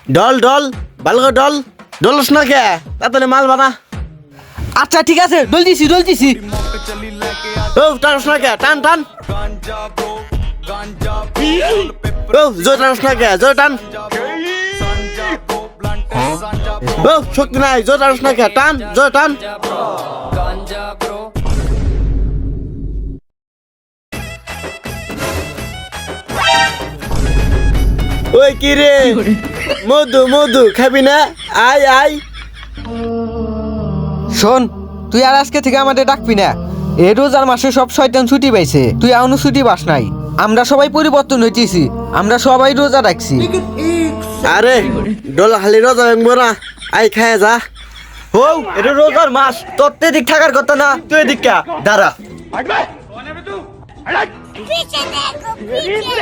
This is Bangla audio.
ডল ডল ভালো করে ডল ডলস না কে তাড়াতাড়ি মাল বানা। আচ্ছা ঠিক আছে, ডলতেছি। ও টানস না কে টান টান। ও জোর টানস না কে জোর টান। ও শক্তি নাই জোর টানস না কে টান জোর টান। ওই কি রে মধু মধু খাবি না? আয় আয়। শোন, তুই আর আজকে থেকে আমাদের ডাকবি না। এই রোজার মাসে সব শয়তান ছুটি পাইছে, তুই এখনো ছুটি পাস নাই। আমরা সবাই পরিবর্তন হইতেছি, আমরা সবাই রোজা রাখছি। আরে ডোলা খালি রোজা ভাঙবো না, আই খায় যা। ও এটা রোজার মাস, তোর তো এদিক থাকার কথা না, তুই এদিক কে দাঁড়া। पीछे देखो पीछे